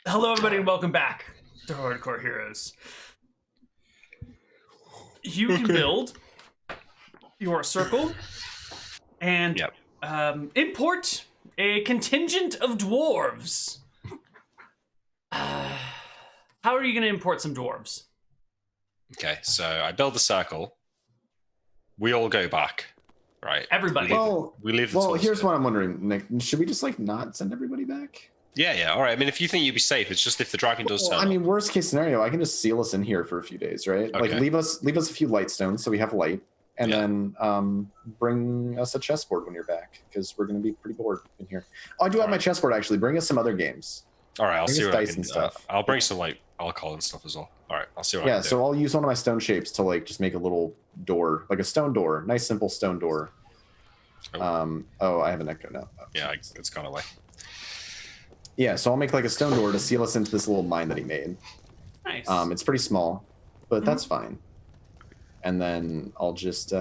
Hello, everybody, and welcome back to Hardcore Heroes. You can build your circle and Yep. import a contingent of dwarves. How are you going to import some dwarves? Okay, so I build the circle. We all go back, right? Everybody. We leave the Well, tools here's here. what I'm wondering, Nick. Should we just not send everybody back? Yeah. All right. I mean, if you think you'd be safe, it's just if the dragon does Well, turn I up. mean, worst case scenario, I can just seal us in here for a few days, right? Like Okay. leave us a few light stones so we have light, and Yeah. then bring us a chessboard when you're back because we're going to be pretty bored in here. Oh, I do have my chessboard actually. Bring us some other games. All right, I'll Bring see us what I dice can. and stuff. I'll bring some alcohol and stuff as well. All right, I'll see what I Yeah, can do. so I'll use one of my stone shapes to just make a little door, like a stone door, nice simple stone door. Oh. I have an echo now. Oh, Yeah, it's gone away. Yeah, so I'll make like a stone door to seal us into this little mine that he made. Nice. It's pretty small, but that's fine. And then I'll just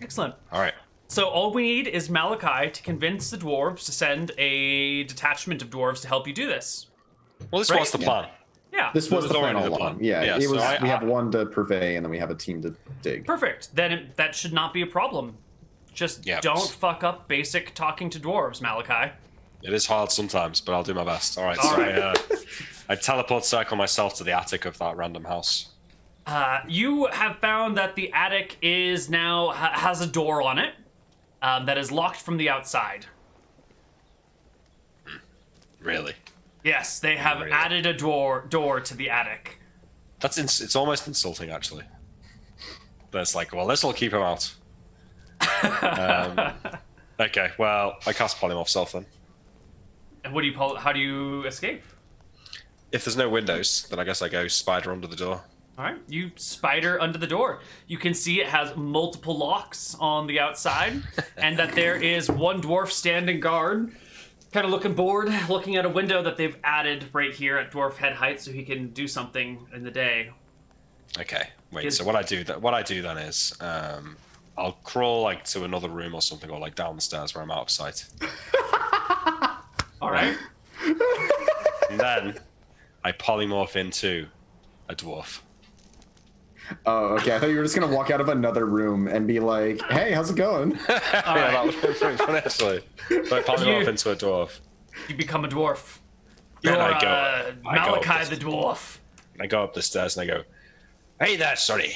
Excellent. All right. So all we need is Malachi to convince the dwarves to send a detachment of dwarves to help you do this. Well, this Right? was the plan. Yeah. this was the plan already all the along. plan. Yeah, Yeah, it so was. I- we have one to purvey, and then we have a team to dig. Perfect. Then that should not be a problem. Just Yeah. don't fuck up basic talking to dwarves, Malachi. It is hard sometimes, but I'll do my best. All right. All so right. I teleport circle myself to the attic of that random house. You have found that the attic is now has a door on it that is locked from the outside. Really? Yes, they have Really? added a door to the attic. It's almost insulting, actually. But it's like, well, this will keep him out. Okay, well, I cast Polymorph Self then. And what do you call? How do you escape? If there's no windows, then I guess I go spider under the door. All right, you spider under the door. You can see it has multiple locks on the outside, and that there is one dwarf standing guard, kind of looking bored, looking at a window that they've added right here at dwarf head height, so he can do something in the day. Okay, wait. Is- So what I do then is, I'll crawl like to another room or something, or like down the stairs where I'm out of sight, All right. and then I polymorph into a dwarf. Oh, okay. I thought you were just gonna walk out of another room and be like, "Hey, how's it going?" Yeah, that was pretty funny actually. So I polymorph into a dwarf. You become a dwarf. Then You're I go up Malachi this- the dwarf. I go up the stairs and I go, "Hey there, Sonny.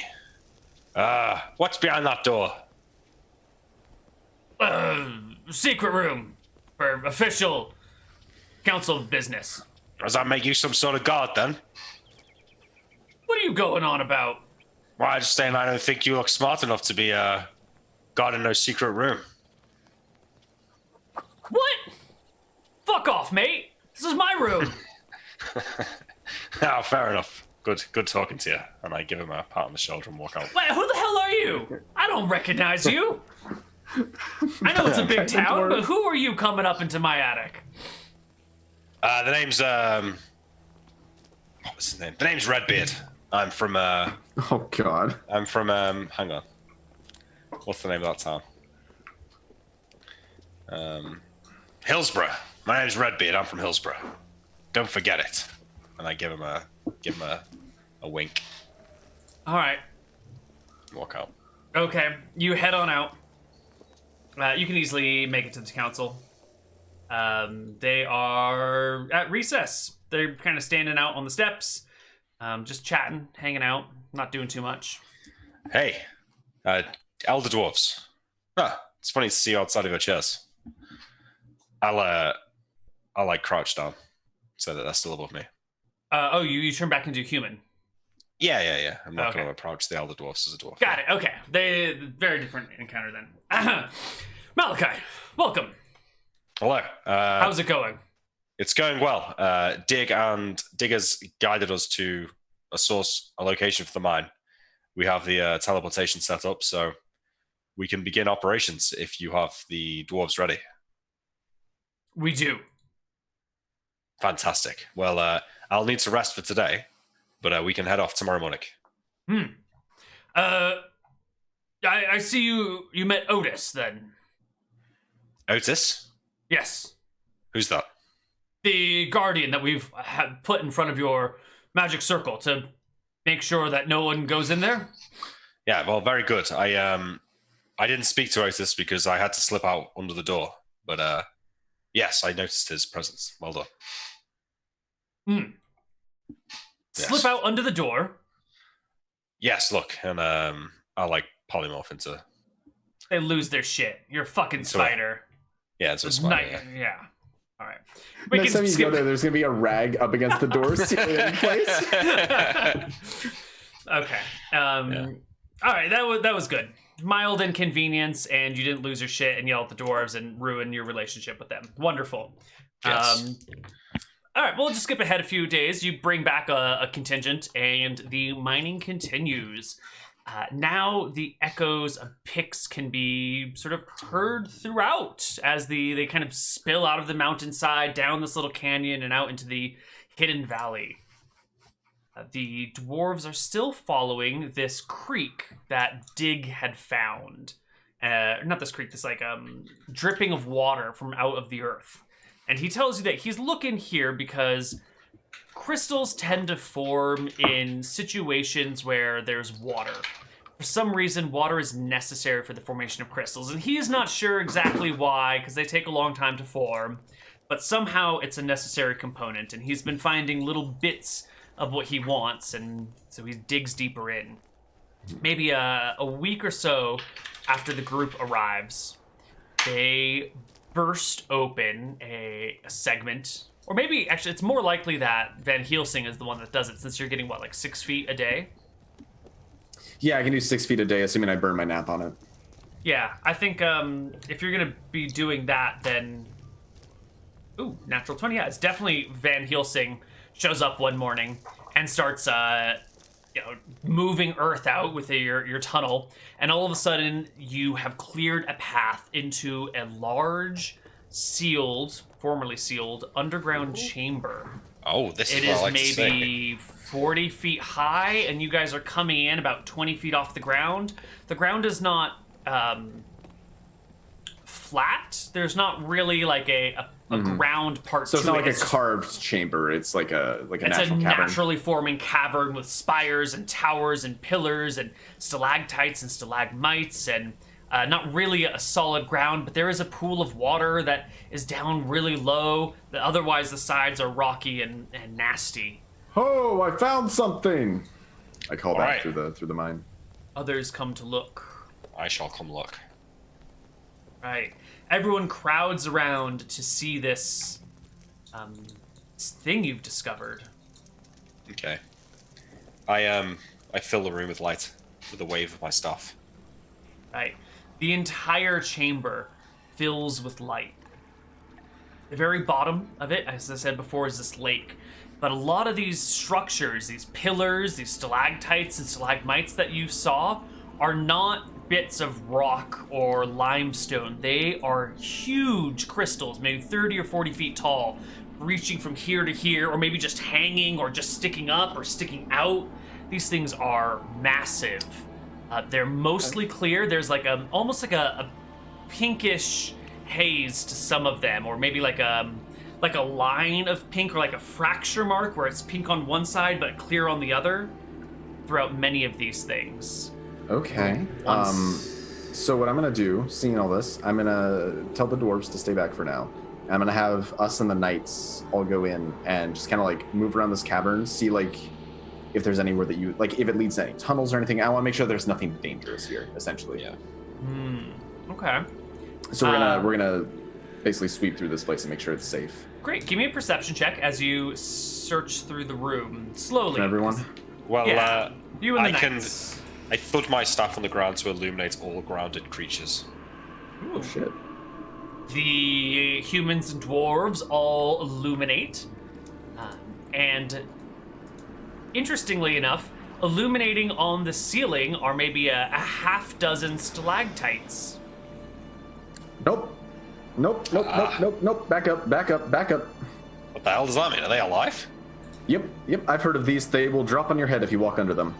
What's behind that door?" Secret room for official council business. Does that make you some sort of god then? What are you going on about? Well, I just saying I don't think you look smart enough to be a god in no secret room. What? Fuck off, mate. This is my room. Oh, fair enough. Good talking to you. And I give him a pat on the shoulder and walk out. Wait, who the hell are you? I don't recognize you. I know it's a big town, but who are you coming up into my attic? The name's what's his name? The name's Redbeard. I'm from Oh God. hang on. What's the name of that town? Hillsborough. My name's Redbeard. I'm from Hillsborough. Don't forget it. And I give him a wink. All right. Walk out. Okay, you head on out. You can easily make it to the council. They are at recess. They're kind of standing out on the steps, just chatting, hanging out, not doing too much. Hey, elder dwarves. It's funny to see you outside of your chairs. I'll like crouch down so that they're still above me. You turn back into a human. Yeah. I'm not Okay. going to approach the elder dwarfs as a dwarf. Got it. Okay, they very different encounter then. Malachi, welcome. Hello. How's it going? It's going well. Diggers guided us to a location for the mine. We have the teleportation set up, so we can begin operations if you have the dwarves ready. We do. Fantastic. Well, I'll need to rest for today, but we can head off tomorrow morning. I see you met Otis then. Otis? Yes. Who's that? the guardian that we've had put in front of your magic circle to make sure that no one goes in there. Yeah, well, very good. I didn't speak to Otis because I had to slip out under the door. But yes, I noticed his presence. Well done. Slip Yes. out under the door. Yes, look, and I'll like polymorph into. They lose their shit. You're a fucking spider. Yeah, it's a spider. Yeah. All right. Next time you go there, there's gonna be a rag up against the door, sealing it in place. Okay. All right. That was good. Mild inconvenience, and you didn't lose your shit and yell at the dwarves and ruin your relationship with them. Wonderful. Yes. All right. We'll just skip ahead a few days. You bring back a contingent, and the mining continues. Now the echoes of picks can be sort of heard throughout as they kind of spill out of the mountainside, down this little canyon, and out into the hidden valley. The dwarves are still following this creek that Dig had found. Not this creek, this like dripping of water from out of the earth. And he tells you that he's looking here because crystals tend to form in situations where there's water. For some reason, water is necessary for the formation of crystals, and he is not sure exactly why, because they take a long time to form, but somehow it's a necessary component, and he's been finding little bits of what he wants, and so he digs deeper in. Maybe a week or so after the group arrives, they burst open a segment. Or maybe, actually, it's more likely that Van Helsing is the one that does it, since you're getting, 6 feet a day? Yeah, I can do 6 feet a day, assuming I burn my nap on it. Yeah, I think if you're going to be doing that, then... Ooh, natural 20. Yeah, it's definitely Van Helsing shows up one morning and starts, moving earth out with your tunnel. And all of a sudden, you have cleared a path into a large, formerly sealed, underground chamber. Oh, this is It what is I like to see. maybe 40 feet high, and you guys are coming in about 20 feet off the ground. The ground is not flat. There's not really like a ground part So to it's not it. like a carved chamber. It's like a It's natural a cavern. naturally forming cavern with spires and towers and pillars and stalactites and stalagmites and not really a solid ground, but there is a pool of water that is down really low. Otherwise, the sides are rocky and nasty. Oh, I found something! I call back right. through the mine. Others come to look. I shall come look. Right. Everyone crowds around to see this thing you've discovered. Okay. I fill the room with light with a wave of my staff. Right. The entire chamber fills with light. The very bottom of it, as I said before, is this lake. But a lot of these structures, these pillars, these stalactites and stalagmites that you saw, are not bits of rock or limestone. They are huge crystals, maybe 30 or 40 feet tall, reaching from here to here, or maybe just hanging or just sticking up or sticking out. These things are massive. They're mostly clear. There's like almost like a pinkish haze to some of them, or maybe like a line of pink, or like a fracture mark where it's pink on one side but clear on the other throughout many of these things. Okay. So what I'm gonna do, seeing all this, I'm gonna tell the dwarves to stay back for now. I'm gonna have us and the knights all go in and just kind of like move around this cavern, see like if there's anywhere that if it leads to any tunnels or anything. I want to make sure there's nothing dangerous here, essentially. Yeah. Okay. So we're gonna basically sweep through this place and make sure it's safe. Great. Give me a perception check as you search through the room slowly. Can everyone? Well, Yeah. You and the I knights. I thud my staff on the ground to illuminate all grounded creatures. Oh shit. The humans and dwarves all illuminate. And interestingly enough, illuminating on the ceiling are maybe a half dozen stalactites. Nope. Nope. Back up. What the hell does that mean? Are they alive? Yep. I've heard of these. They will drop on your head if you walk under them.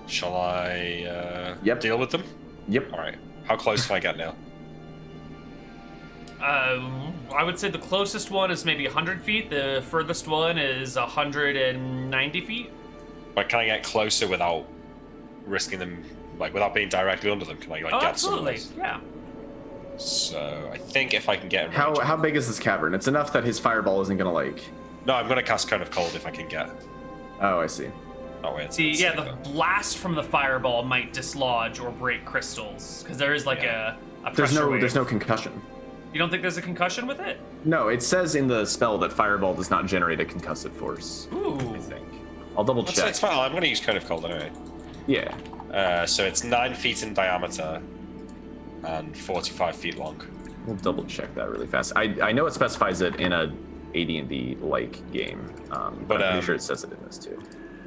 Shall I Yep. deal with them? Yep. All right. How close can I get now? I would say the closest one is maybe 100 feet. The furthest one is 190 feet. But can I get closer without risking them, like without being directly under them? Can I like Oh, get absolutely. somewhere? Yeah. So I think if I can get in range, How big is this cavern? It's enough that his fireball isn't gonna like. No, I'm gonna cast Cone of Cold if I can get. Oh, I see. That way it's The safer. blast from the fireball might dislodge or break crystals because there is like a There's pressure wave. there's no concussion. You don't think there's a concussion with it? No, it says in the spell that fireball does not generate a concussive force. Ooh. I think. I'll double It's check. fine. I'm gonna use Cone of Cold anyway. Yeah, So it's 9 feet in diameter and 45 feet long. we'll double check that really fast. I know it specifies it in a AD&D like game, but I'm pretty sure it says it in this too.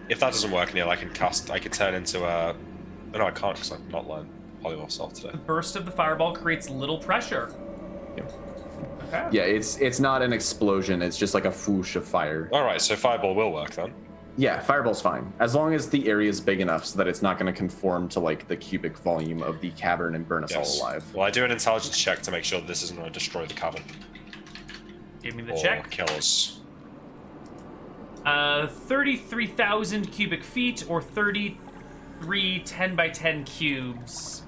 If that doesn't work, Neal, I can turn into a. Oh, no, I can't because I've not learned Polymorph Soft today. The burst of the fireball creates little pressure. Yep. Okay. Yeah, it's not an explosion. It's just like a whoosh of fire. All right, so Fireball will work then. Yeah, fireball's fine as long as the area is big enough so that it's not going to conform to like the cubic volume of the cavern and burn us all alive. Well, I do an intelligence check to make sure this isn't going to destroy the cavern Give me the or check. kill us. 33,000 cubic feet or 33 10 by 10 cubes.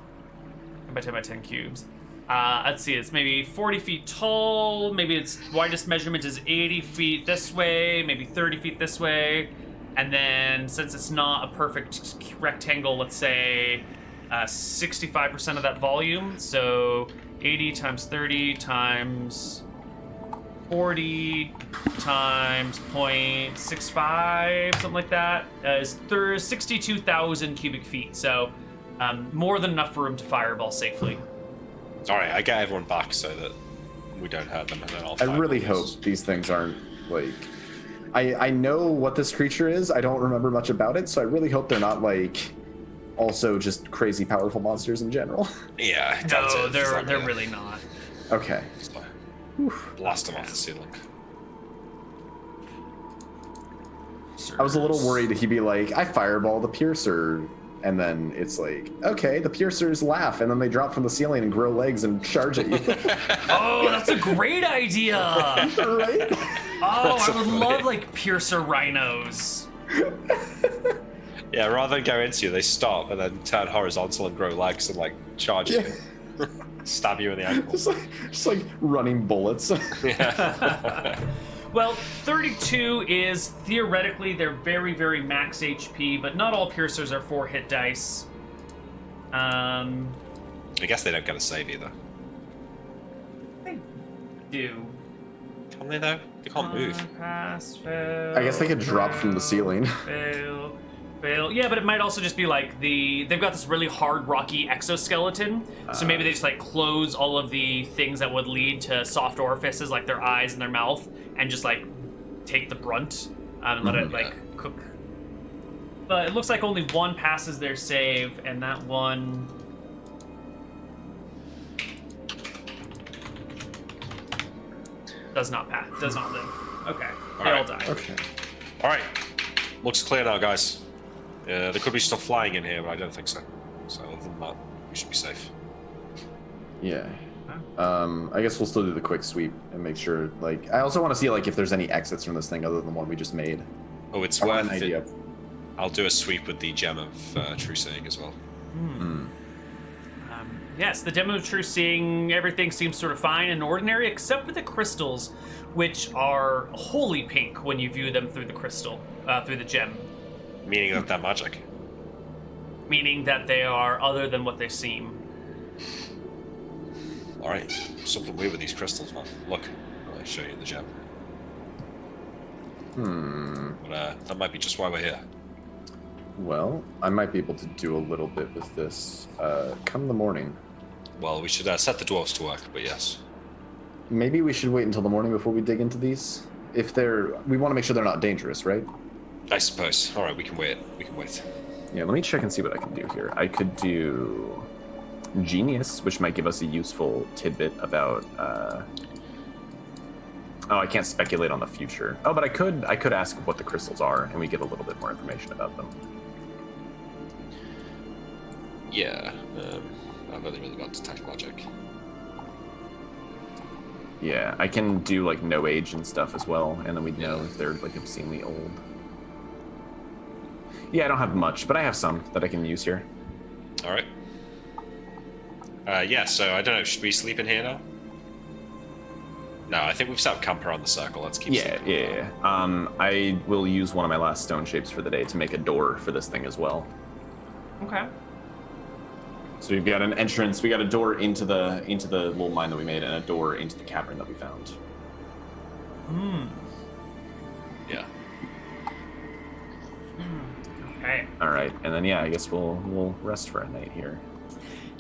10 by 10 by 10 cubes. Let's see, it's maybe 40 feet tall. Maybe its widest measurement is 80 feet this way, maybe 30 feet this way. And then, since it's not a perfect rectangle, let's say 65% of that volume. So 80 times 30 times 40 times 0.65, something like that, is 62,000 cubic feet. So more than enough room to fireball safely. All right, I get everyone back so that we don't hurt them, and then I'll. I really fireball this. hope these things aren't like. I know what this creature is. I don't remember much about it, so I really hope they're not like also just crazy powerful monsters in general. Yeah, that's No, it. they're really not. Okay. So, blast them off the ceiling. I was a little worried he'd be like, I fireball the piercer, and then it's like, okay, the piercers laugh, and then they drop from the ceiling and grow legs and charge at you. Oh, that's a great idea! Right? Oh, I would love like piercer rhinos. Yeah, rather than go into you, they stop and then turn horizontal and grow legs and like charge you, stab you in the ankle. just like running bullets. Yeah. Well, 32 is theoretically they're very, very max HP, but not all piercers are 4-hit dice. I guess they don't get a save either. They do. Can they though? They can't move. Pass, fail, I guess they could drop from the ceiling. Fail, fail. Yeah, but it might also just be like they've got this really hard, rocky exoskeleton. So maybe they just like close all of the things that would lead to soft orifices, like their eyes and their mouth, and just like take the brunt and let it like cook. But it looks like only one passes their save, and that one. Does not pass. Does not live. Okay. They all die. Okay. All right, looks clear now, guys. There could be stuff flying in here, but I don't think so. So other than that, we should be safe. Yeah. I guess we'll still do the quick sweep and make sure. Like, I also want to see like if there's any exits from this thing other than the one we just made. Oh, it's I want worth an idea. it. I'll do a sweep with the gem of true seeing as well. Yes, the demo of true seeing, everything seems sort of fine and ordinary, except for the crystals, which are wholly pink when you view them through the crystal, through the gem. Meaning that they're magic. Meaning that they are other than what they seem. All right, something weird with these crystals, man. Look, I'll show you the gem. But that might be just why we're here. Well, I might be able to do a little bit with this. Come the morning. Well, we should set the dwarves to work, but yes. Maybe we should wait until the morning before we dig into these. If they're, we want to make sure they're not dangerous, right? I suppose. All right, we can wait. We can wait. Yeah, let me check and see what I can do here. I could do Genius, which might give us a useful tidbit about. Oh, I can't speculate on the future. Oh, but I could ask what the crystals are, and we get a little bit more information about them. Yeah, I've only really got detect logic. Yeah, I can do like no age and stuff as well, and then we'd know if they're like obscenely old. Yeah, I don't have much, but I have some that I can use here. All right. Yeah, so I don't know. Should we sleep in here now? No, I think we've set up camp around the circle. Let's keep sleeping. Yeah. I will use one of my last stone shapes for the day to make a door for this thing as well. Okay. So we've got an entrance. We got a door into the little mine that we made, and a door into the cavern that we found. Yeah. Okay. All right, and then I guess we'll rest for a night here.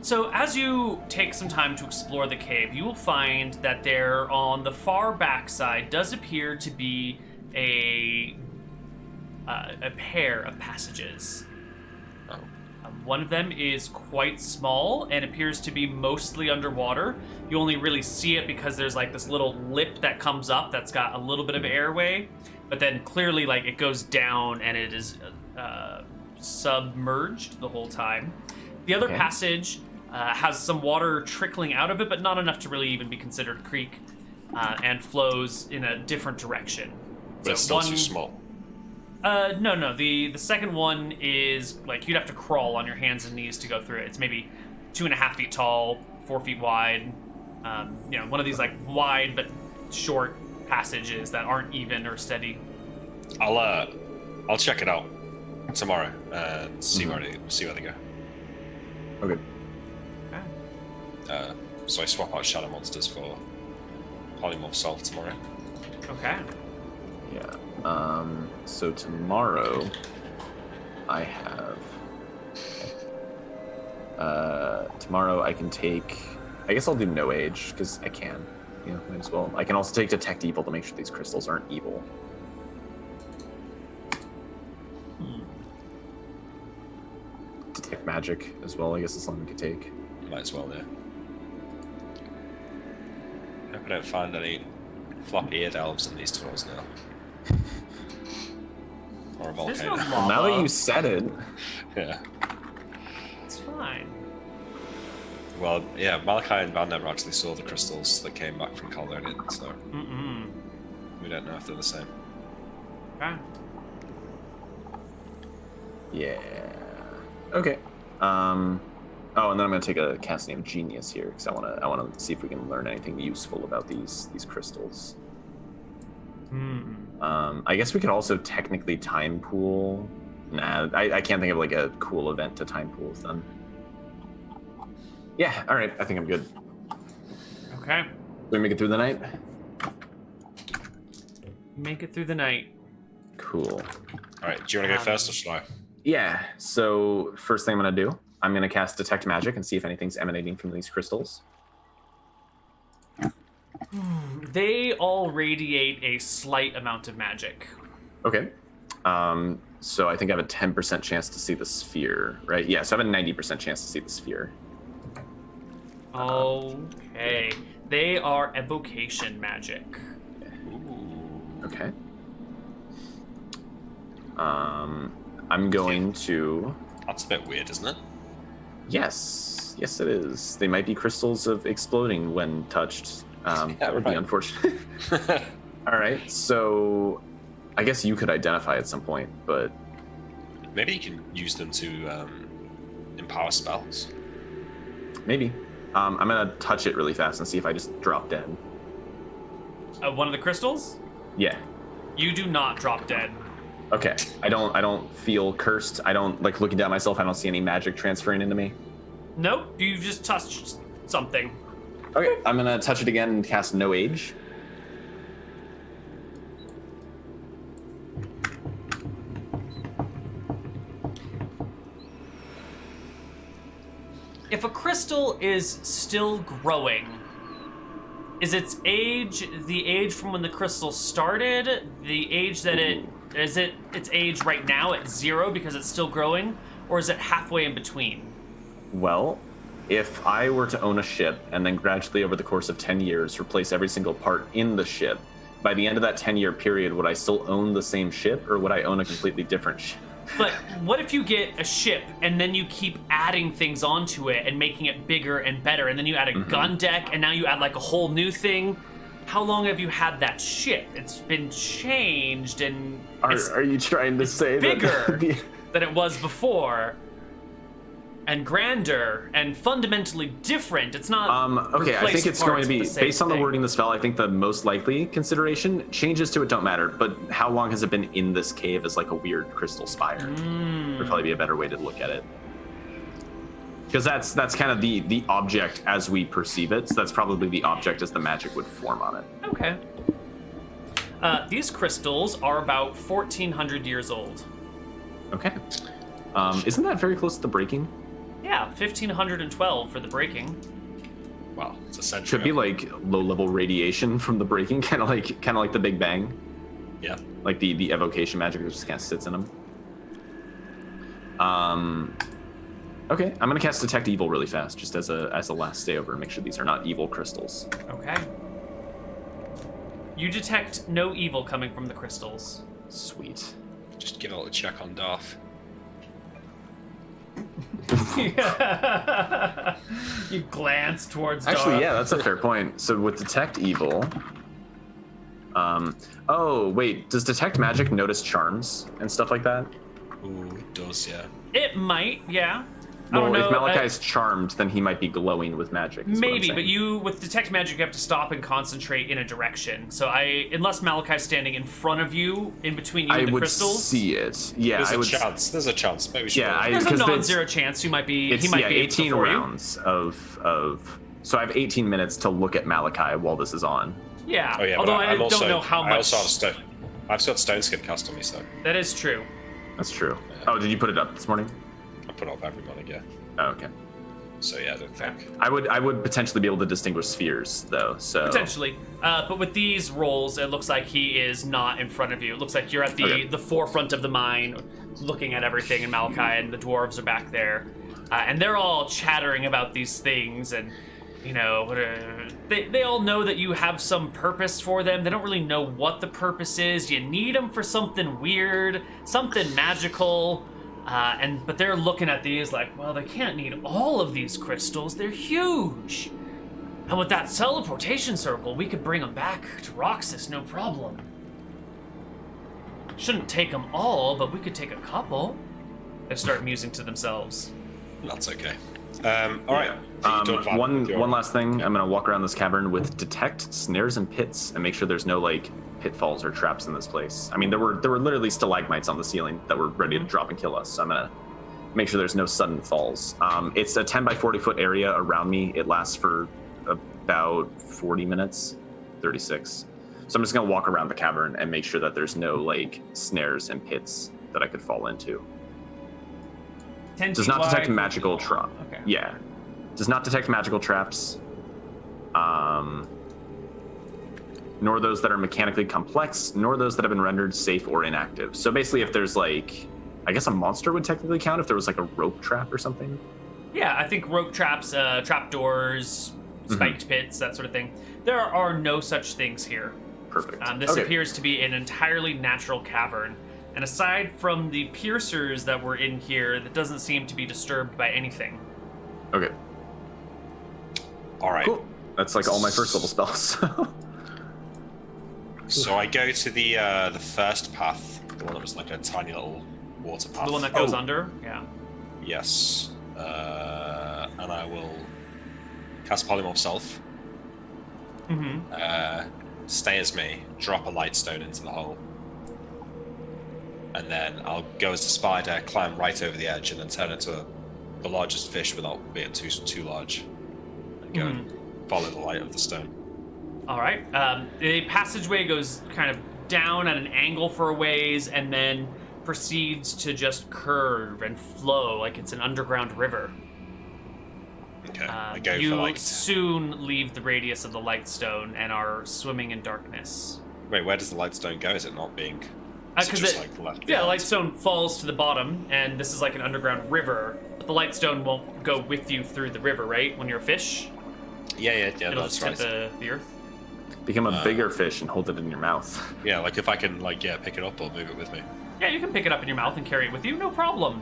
So as you take some time to explore the cave, you will find that there on the far backside does appear to be a pair of passages. Oh. One of them is quite small and appears to be mostly underwater. You only really see it because there's like this little lip that comes up that's got a little bit of airway, but then clearly like it goes down and it is submerged the whole time. The other passage has some water trickling out of it, but not enough to really even be considered a creek, and flows in a different direction. But it's still too small. No. The second one is like you'd have to crawl on your hands and knees to go through it. It's maybe 2.5 feet tall, 4 feet wide. One of these like wide but short passages that aren't even or steady. I'll check it out tomorrow and see where they go. Okay. So I swap out shadow monsters for polymorph salt tomorrow. Okay. Yeah. So tomorrow, I have. Tomorrow I can take. I guess I'll do no age because I can. Might as well. I can also take detect evil to make sure these crystals aren't evil. Detect magic as well. I guess it's something we could take. Might as well, yeah. Hope I don't find any floppy-eared elves in these tunnels now. Or a There's volcano. no lava. Now that you said it. Yeah. It's fine. Well, yeah, Malachi and Van never actually saw the crystals that came back from Caledonian, so we don't know if they're the same. Okay. Yeah. Okay. Oh, and then I'm gonna take a cast name Genius here because I wanna see if we can learn anything useful about these crystals. I guess we could also technically time pool. Nah, I can't think of like a cool event to time pool with them. Yeah. All right. I think I'm good. Okay. We make it through the night. Make it through the night. Cool. All right, do you want to go first or should I? Yeah. So first thing I'm gonna do, I'm gonna cast Detect Magic and see if anything's emanating from these crystals. They all radiate a slight amount of magic. Okay. So I think I have a 10% chance to see the sphere, right? Yeah. So I have a 90% chance to see the sphere. Okay. They are evocation magic. Okay. I'm going to. That's a bit weird, isn't it? Yes, it is. They might be crystals of exploding when touched. That would be unfortunate. All right, so I guess you could identify at some point, but maybe you can use them to empower spells. Maybe. I'm gonna touch it really fast and see if I just drop dead. One of the crystals? Yeah. You do not drop dead. Okay. I don't feel cursed. I don't like looking down myself. I don't see any magic transferring into me. Nope. You just touched something. Okay. I'm gonna touch it again and cast No Age. If a crystal is still growing, is its age the age from when the crystal started? The age that its age right now at 0 because it's still growing? Or is it halfway in between? Well, if I were to own a ship and then gradually over the course of 10 years replace every single part in the ship, by the end of that 10-year period, would I still own the same ship or would I own a completely different ship? But what if you get a ship and then you keep adding things onto it and making it bigger and better, and then you add a gun deck and now you add like a whole new thing? how long have you had that ship? It's been changed and Are you trying to say bigger that than it was before, and grander and fundamentally different? It's not. Okay, I think it's going to be based on the wording. wording of the spell. I think the most likely consideration, changes to it don't matter, but how long has it been in this cave is like a weird crystal spire. Would probably be a better way to look at it, because that's kind of the object as we perceive it. So that's probably the object as the magic would form on it. Okay. These crystals are about 1,400 years old. Okay. Isn't that very close to the breaking? Yeah, 1,512 for the breaking. Well, it's a century. Should be like low-level radiation from the breaking, kind of like the Big Bang. Yeah. Like the evocation magic that just kind of sits in them. Okay, I'm gonna cast Detect Evil really fast, just as a last stay over, and make sure these are not evil crystals. Okay. You detect no evil coming from the crystals. Sweet. Just give it a check on Darth. You glance towards Actually, Darth. yeah, that's a fair point. So with Detect Evil, oh wait, does Detect Magic notice charms and stuff like that? Ooh, it does, yeah. It might, yeah. Well, I don't know. if Malachi's charmed, then he might be glowing with magic. is what I'm Maybe, saying. but you, with Detect Magic, you have to stop and concentrate in a direction. So unless Malachi's standing in front of you, in between you I and the would crystals, see it. Yeah, There's I a would. chance. There's a chance. Maybe we should. Yeah, there's a 'cause non-zero chance he might be. It's He might be 18 before you. rounds of. So I have 18 minutes to look at Malachi while this is on. Yeah. Oh yeah, Although but I don't know how I much. also have I've got stone skin cast on me, so That is true. That's true. Oh, did you put it up this morning? I put it up every morning, yeah. Oh, okay. So yeah, I don't think. I would potentially be able to distinguish spheres though. So Potentially. But with these rolls, it looks like he is not in front of you. It looks like you're at the forefront of the mine, looking at everything, and Malachi and the dwarves are back there. And they're all chattering about these things, and, you know, they all know that you have some purpose for them. They don't really know what the purpose is. You need them for something weird, something magical. But they're looking at these like, well, they can't need all of these crystals. They're huge. And with that teleportation circle, we could bring them back to Roxas, no problem. Shouldn't take them all, but we could take a couple. They start musing to themselves. That's okay. All right. one last thing. I'm gonna walk around this cavern with Detect Snares and Pits and make sure there's no like pitfalls or traps in this place. I mean, there were literally stalagmites on the ceiling that were ready to drop and kill us. So I'm gonna make sure there's no sudden falls. It's a 10 by 40 foot area around me. It lasts for about 40 minutes, 36. So I'm just gonna walk around the cavern and make sure that there's no like snares and pits that I could fall into. 10 Does feet not detect wide, magical 50 trap. Okay. Yeah. Does not detect magical traps. Nor those that are mechanically complex, nor those that have been rendered safe or inactive. So basically, if there's like, I guess a monster would technically count if there was like a rope trap or something. Yeah, I think rope traps, trap doors, spiked pits, that sort of thing. There are no such things here. Perfect. This appears to be an entirely natural cavern. And aside from the piercers that were in here, that doesn't seem to be disturbed by anything. Okay. All right. Cool. That's like all my first level spells. So I go to the first path, the one that was like a tiny little water path. The one that goes under? Yeah. Yes. And I will cast Polymorph Self. Stay as me, drop a light stone into the hole. And then I'll go as a spider, climb right over the edge, and then turn into the largest fish without being too large. And go and follow the light of the stone. All right. The passageway goes kind of down at an angle for a ways and then proceeds to just curve and flow like it's an underground river. Okay, I go You for like... soon leave the radius of the light stone and are swimming in darkness. Wait, where does the light stone go? Is it not being... is it Because just like left the behind? light stone falls to the bottom, and this is like an underground river. But the light stone won't go with you through the river, right? When you're a fish, Yeah, it'll that's just hit right. the earth. Become a bigger fish and hold it in your mouth. Yeah, like if I can, like, pick it up or move it with me. Yeah, you can pick it up in your mouth and carry it with you, no problem.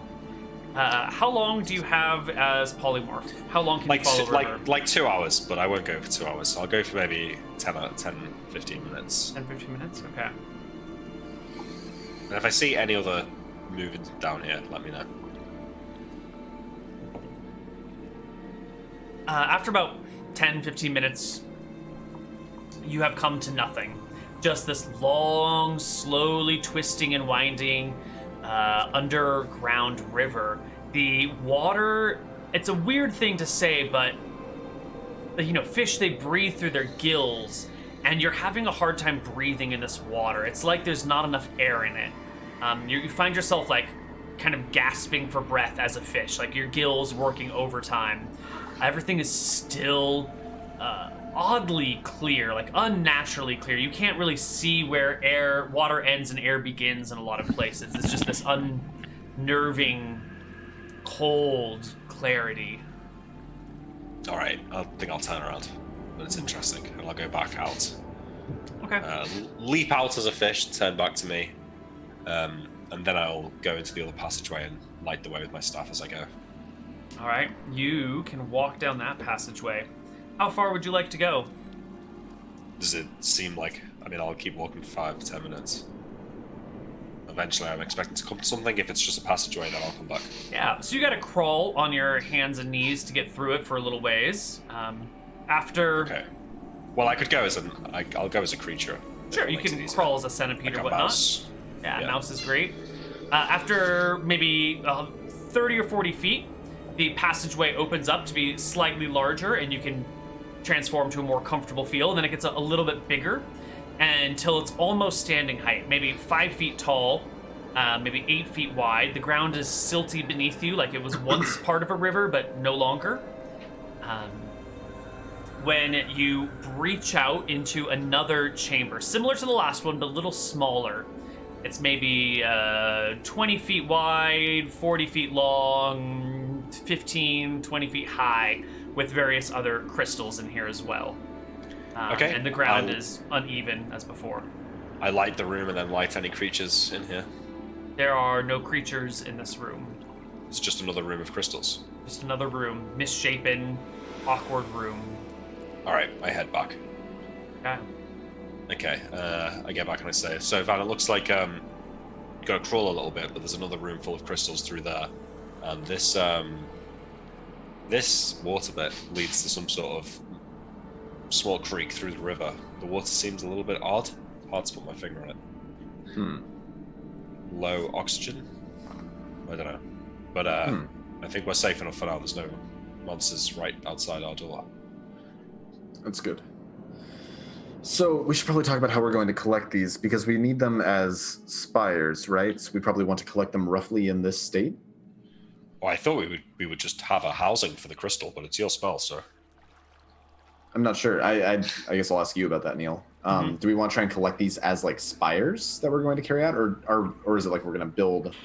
How long do you have as polymorph? How long can you follow the river? Like 2 hours, but I won't go for 2 hours. I'll go for maybe 10, 15 minutes. 10, 15 minutes? Okay. And if I see any other moving down here, let me know. After about 10, 15 minutes, you have come to nothing. Just this long, slowly twisting and winding underground river. The water, it's a weird thing to say, but fish, they breathe through their gills, and you're having a hard time breathing in this water. It's like there's not enough air in it. You find yourself like kind of gasping for breath as a fish, like your gills working overtime. Everything is still oddly clear, like unnaturally clear. You can't really see where water ends and air begins in a lot of places. It's just this unnerving, cold clarity. All right, I think I'll turn around, but it's interesting, and I'll go back out. Okay. Leap out as a fish, turn back to me, and then I'll go into the other passageway and light the way with my staff as I go. All right, you can walk down that passageway. How far would you like to go? Does it seem like... I mean, I'll keep walking for 5-10 minutes. Eventually, I'm expecting to come to something. If it's just a passageway, then I'll come back. Yeah, so you gotta crawl on your hands and knees to get through it for a little ways. After... Okay. Well, I could go as I'll go as a creature. Sure, you can crawl as a centipede or whatnot. Mouse. Yeah, mouse is great. After maybe 30 or 40 feet, the passageway opens up to be slightly larger, and you can transform to a more comfortable feel. And then it gets a little bit bigger until it's almost standing height, maybe 5 feet tall, maybe 8 feet wide. The ground is silty beneath you, like it was once part of a river, but no longer. When you breach out into another chamber, similar to the last one, but a little smaller. It's maybe 20 feet wide, 40 feet long, 15, 20 feet high, with various other crystals in here as well. Okay. And the ground is uneven as before. I light the room and then light any creatures in here. There are no creatures in this room. It's just another room of crystals. Just another room, misshapen, awkward room. All right, I head back. Okay. Okay, I get back and I say, so Van, it looks like you gotta crawl a little bit, but there's another room full of crystals through there, and this water bit leads to some sort of small creek through the river. The water seems a little bit odd. Hard to put my finger on it. Low oxygen? I don't know, but I think we're safe enough for now. There's no monsters right outside our door. That's good. So we should probably talk about how we're going to collect these, because we need them as spires, right? So we probably want to collect them roughly in this state. Well, I thought we would just have a housing for the crystal, but it's your spell, sir. I'm not sure. I guess I'll ask you about that, Neal. Do we want to try and collect these as like spires that we're going to carry out, or is it like we're going to build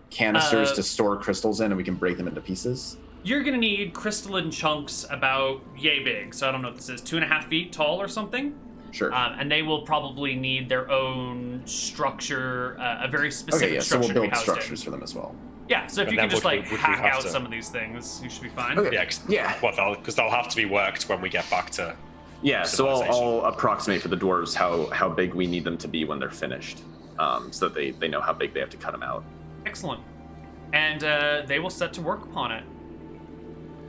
canisters to store crystals in and we can break them into pieces? You're gonna need crystalline chunks about yay big. So I don't know what this is, 2.5 feet tall or something. Sure. And they will probably need their own structure, a very specific okay, yeah, structure. so we'll to be build housed structures in. for them as well. Yeah, so if you can just like hack out some of these things, you should be fine. Okay. Yeah, because they'll have to be worked when we get back to. Yeah, so I'll approximate for the dwarves how big we need them to be when they're finished, so that they know how big they have to cut them out. Excellent. And they will set to work upon it.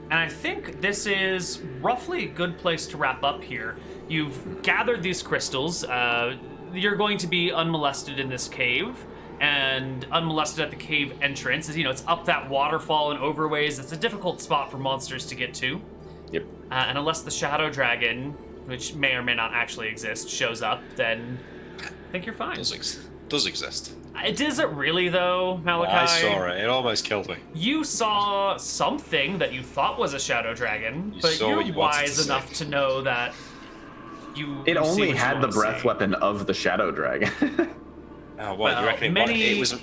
And I think this is roughly a good place to wrap up here. You've gathered these crystals. You're going to be unmolested in this cave, and unmolested at the cave entrance. It's up that waterfall and overways. It's a difficult spot for monsters to get to. Yep. And unless the shadow dragon, which may or may not actually exist, shows up, then I think you're fine. Does exist. Does it really, though, Malachi? I saw it. It almost killed me. You saw something that you thought was a shadow dragon, but you're wise enough to know that It only had the breath weapon of the shadow dragon. Oh, well, you reckon it was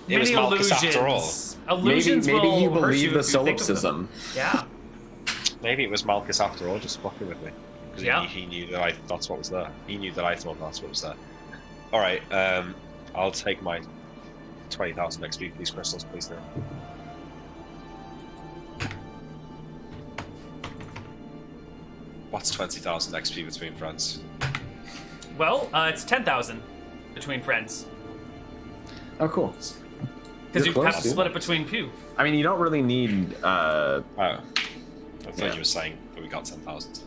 Malchus illusions. after all? Illusions maybe will you hurt believe the if you think of them. solipsism. Yeah. Maybe it was Malchus after all, just fucking with me. Because Yeah. he knew that that's what was there. He knew that I thought that's what was there. All right, I'll take my 20,000 XP for these crystals, please. Now. What's 20,000 XP between friends? Well, it's 10,000 between friends. Oh, cool. Because you You're have close, to dude. split it between Pew. I mean, you don't really need. Oh. I thought Yeah. you were saying that we got 10,000.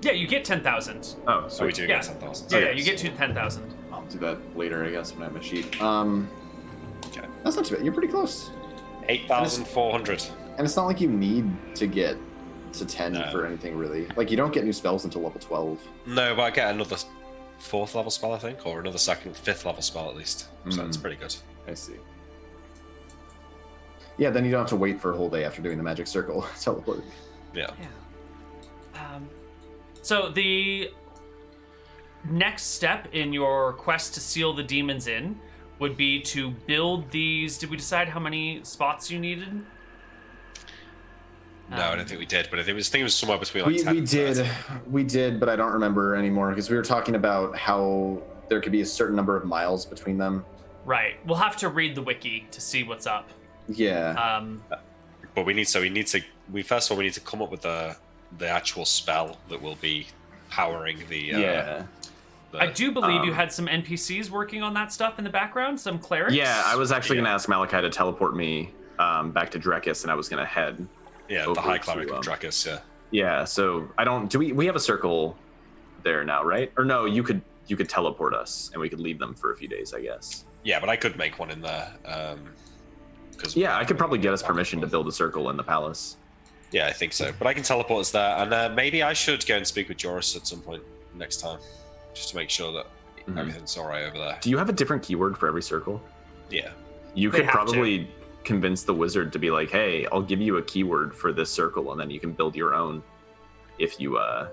Yeah, you get 10,000. Oh, So we so do Yeah. get 10,000. Yeah, Okay. you get to 10,000. I'll do that later, I guess, when I have a sheet. Okay. That's not too bad. You're pretty close. 8,400. And it's not like you need to get to 10 No. for anything, really. Like, you don't get new spells until level 12. No, but I get another 4th level spell, I think, or another 5th level spell at least. So it's pretty good. I see. Yeah, then you don't have to wait for a whole day after doing the magic circle. Teleport. Yeah. So the next step in your quest to seal the demons in would be to build these. Did we decide how many spots you needed? No, I don't think we did, but I think it was somewhere between like 10 We and did. 30. We did, but I don't remember anymore because we were talking about how there could be a certain number of miles between them. Right. We'll have to read the wiki to see what's up. Yeah. But we need to first of all we need to come up with the actual spell that will be powering the yeah. I do believe you had some NPCs working on that stuff in the background, some clerics. Yeah, I was actually going to ask Malachi to teleport me back to Drekis, and I was going to head. the over High to, Cleric of Drakis, yeah. Yeah, so I don't. Do we have a circle there now, right? Or no, you could teleport us, and we could leave them for a few days, I guess. Yeah, but I could make one in there. Yeah, I could probably get us permission to build a circle in the palace. Yeah, I think so. But I can teleport us there, and maybe I should go and speak with Joris at some point next time, just to make sure that everything's all right over there. Do you have a different keyword for every circle? Yeah. You They could have probably convince the wizard to be like, "Hey, I'll give you a keyword for this circle, and then you can build your own if you let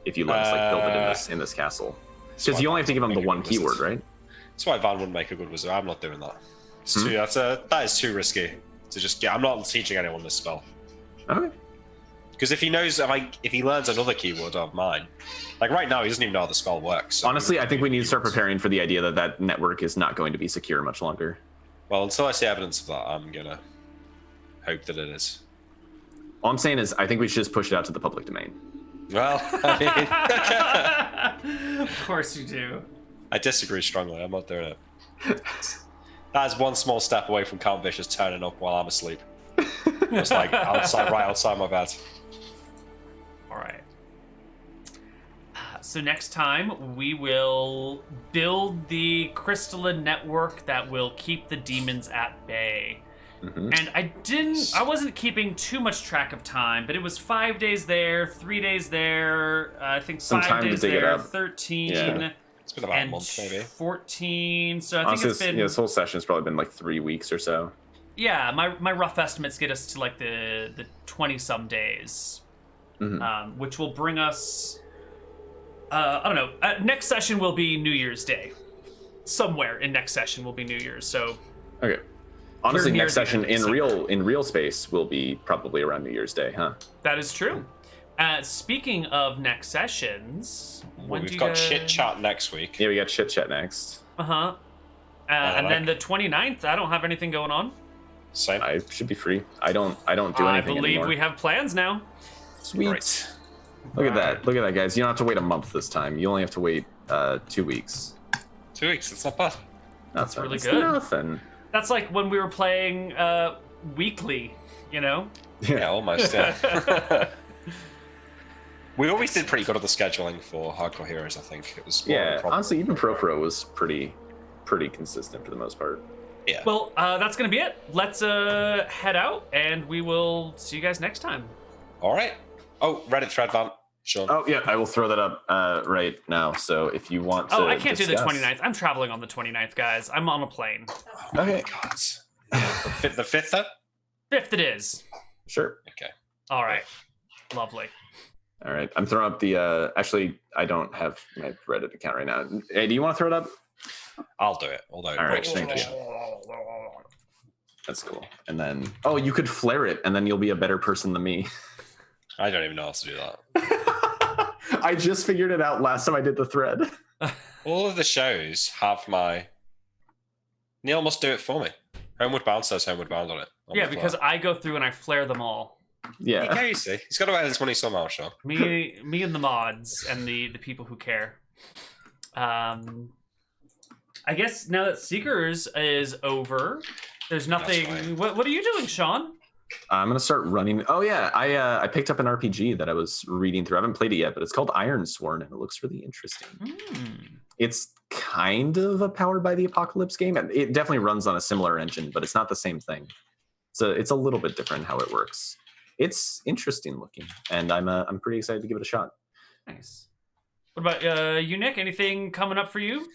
us like build it in this castle." Because you only have to give him the one keyword, right? That's why Van wouldn't make a good wizard. I'm not doing that. It's too, that is too risky to just get. I'm not teaching anyone this spell. Okay. Because if he knows, if he learns another keyword of mine, like right now, he doesn't even know how the spell works. So Honestly, I think we need to start preparing for the idea that that network is not going to be secure much longer. Well, until I see evidence of that, I'm gonna hope that it is. All I'm saying is, I think we should just push it out to the public domain. Well, I mean, Of course you do. I disagree strongly. I'm not doing it. That is one small step away from Count Vicious turning up while I'm asleep. Just like right outside my bed. All right. So next time we will build the crystalline network that will keep the demons at bay. And I wasn't keeping too much track of time, but it was 5 days there, 3 days there, I think Some 5 time to days dig it there, up. 13, Yeah. It's been about a and month, maybe. 14. So I think Honestly, it's been this whole session's probably been like 3 weeks or so. yeah. My rough estimates get us to like the 20-some days, which will bring us. I don't know. Next session will be New Year's Day. Somewhere in next session will be New Year's. So Okay. Honestly, near next the end session of in real space will be probably around New Year's Day, huh? that is true. Speaking of next sessions, when do We've you got guys... chit chat next week. Yeah, we got chit chat next. and then the 29th, I don't have anything going on. Same. I should be free. I don't do I anything believe anymore. we have plans now. Sweet. Great. Look at that. Look at that, guys. You don't have to wait a month this time. You only have to wait 2 weeks. 2 weeks. It's not bad. That's Nothing. really It's good. Nothing. That's like when we were playing weekly, you know? Yeah, almost. Yeah. We always did pretty good at the scheduling for Hardcore Heroes. I think it was. More of a Yeah, problem. honestly, even Pro was pretty consistent for the most part. Yeah. Well, that's going to be it. Let's head out, and we will see you guys next time. All right. Oh, Reddit thread, Van. Sean. Oh yeah, I will throw that up right now. So if you want to, Oh, I can't do the discuss- 29th. I'm traveling on the 29th, guys. I'm on a plane. Okay, God. The fifth, then? 5th it is. sure. Okay. All right. Lovely. All right, I'm throwing up the. Actually, I don't have my Reddit account right now. Hey, do you want to throw it up? I'll do it. Although it All right, breaks thank you. tradition. That's cool. And then, oh, you could flare it, and then you'll be a better person than me. I don't even know how to do that. I just figured it out last time I did the thread. All of the shows have my. Neal must do it for me. Homeward Bound says Homeward Bound on it. on Yeah, the because flare. I go through and I flare them all. Yeah. you see. He's got to earn his money somehow, Sean. Me and the mods and the people who care. I guess now that Seekers is over, there's nothing. Right. What are you doing, Sean? I'm gonna start running. Oh yeah, I picked up an RPG that I was reading through. I haven't played it yet, but it's called Ironsworn, and it looks really interesting. It's kind of a Powered by the Apocalypse game. It definitely runs on a similar engine, but it's not the same thing. So it's a little bit different how it works. It's interesting looking, and I'm pretty excited to give it a shot. Nice. What about you, Nick? Anything coming up for you?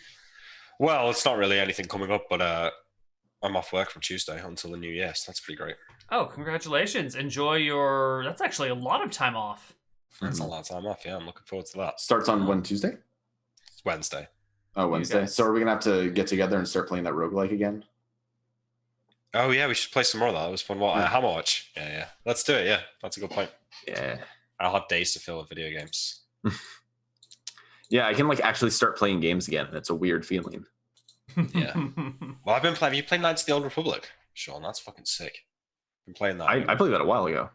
Well, it's not really anything coming up, but I'm off work from Tuesday until the new year, so that's pretty great. Oh, congratulations. Enjoy your... That's actually a lot of time off. That's a lot of time off, yeah. I'm looking forward to that. Starts on when, Tuesday? It's Wednesday. Oh, Wednesday. guys. So are we gonna have to get together and start playing that roguelike again? Oh, yeah, we should play some more of that. That was fun. What? Yeah. How much? Yeah. Let's do it, yeah. That's a good point. Yeah. I'll have days to fill with video games. Yeah, I can like actually start playing games again, and it's a weird feeling. Yeah. Well, I've been playing... Have you played Knights of the Old Republic, Sean? That's fucking sick. Been playing that. I played that a while ago.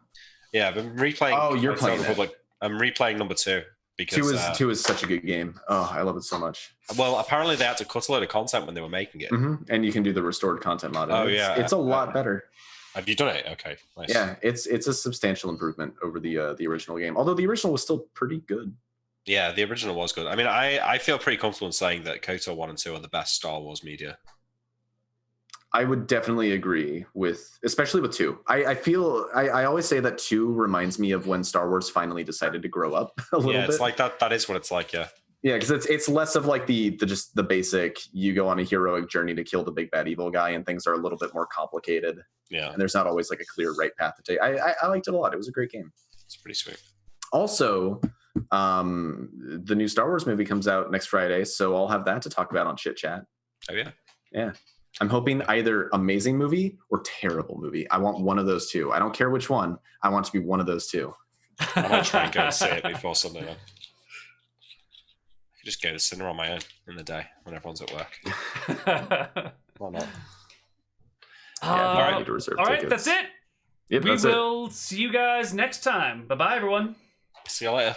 Yeah, I've been replaying... Oh, you're Knights of the Old playing it. Republic. I'm replaying number 2. Because, Two is such a good game. Oh, I love it so much. well, apparently they had to cut a load of content when they were making it. And you can do the restored content mod. Oh, It's a lot better. Have you done it? Okay, nice. Yeah, it's a substantial improvement over the original game. Although the original was still pretty good. Yeah, the original was good. I mean, I feel pretty comfortable in saying that KOTOR 1 and 2 are the best Star Wars media. I would definitely agree with, especially with 2. I feel I always say that 2 reminds me of when Star Wars finally decided to grow up a little bit. Yeah, it's like that. That is what it's like. Yeah. Yeah, because it's less of like the just the basic. You go on a heroic journey to kill the big bad evil guy, and things are a little bit more complicated. Yeah. And there's not always like a clear right path to take. I liked it a lot. It was a great game. It's pretty sweet. Also, the new Star Wars movie comes out next Friday, so I'll have that to talk about on Chit Chat. Oh yeah. Yeah. I'm hoping either amazing movie or terrible movie. I want one of those two. I don't care which one. I want it to be one of those two. I might try and go and see it before Sunday. Then. I could just go to cinema on my own in the day when everyone's at work. Why not? I need to reserve all right, tickets. that's it. Yep, We that's will see you guys next time. Bye-bye, everyone. See you later.